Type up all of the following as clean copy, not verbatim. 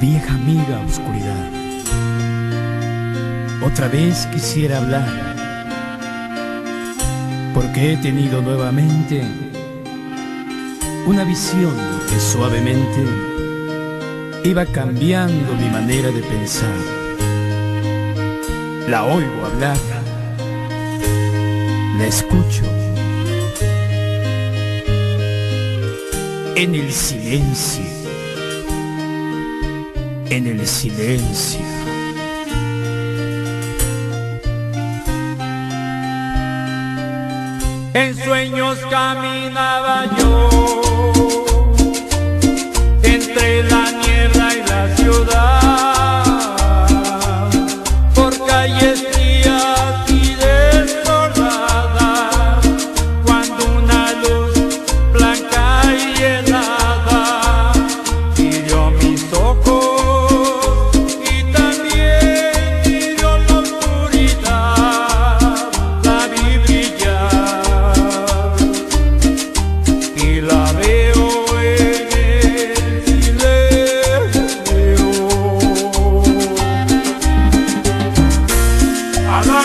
Vieja amiga oscuridad, otra vez quisiera hablar, porque he tenido nuevamente una visión que suavemente iba cambiando mi manera de pensar. La oigo hablar, la escucho en el silencio, en el silencio. En sueños caminaba yo entre la niebla y la ciudad, por calles frías y desoladas, cuando una luz blanca y helada hirió mis ojos y también hirió la oscuridad. La vi brillar y la veo en el silencio. Alá,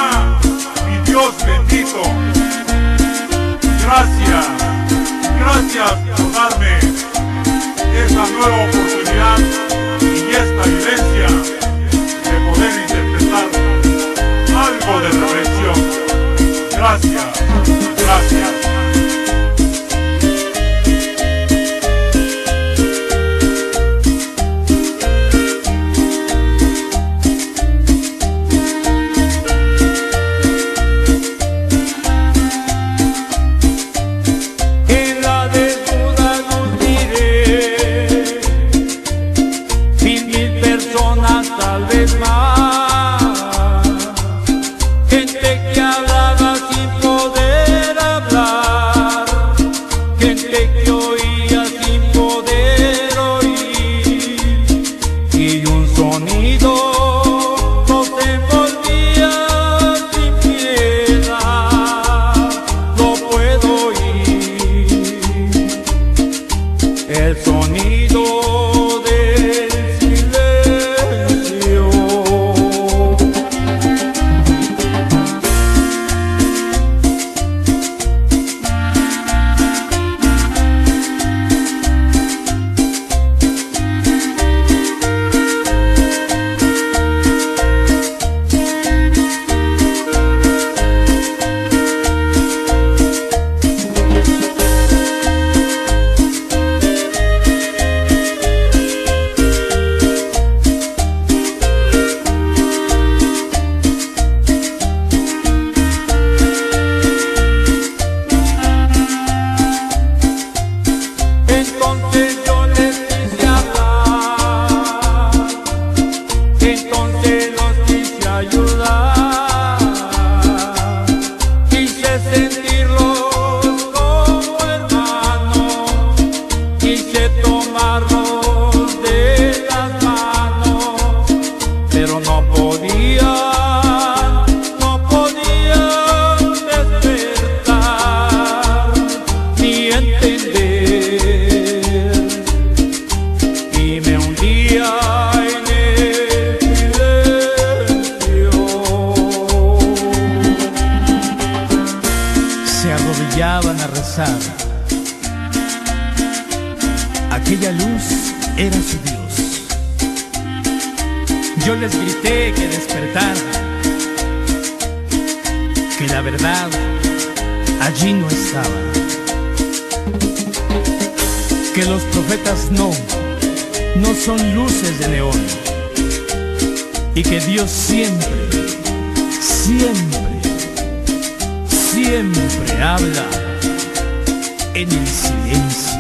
mi Dios bendito, gracias por darme esta nueva oportunidad y esta vivencia de poder interpretar algo de reflexión. Gracias. En la desnuda luz miré 1,000 personas, tal vez más, gente que hablaba sin poder hablar, gente que oía sin poder oír, y un sonido nos envolvía sin piedad. Lo puedo oír, el sonido del silencio. Entonces yo les quise hablar, entonces los quise ayudar, quise sentirlos como hermanos, quise tomarlos de las manos, pero no podían despertar ni entender. Y me hundía en el silencio. Se arrodillaban a rezar. Aquella luz era su Dios. Yo les grité que despertaran, que la verdad allí no estaba, que los profetas no son luces de neón, y que Dios siempre habla en el silencio.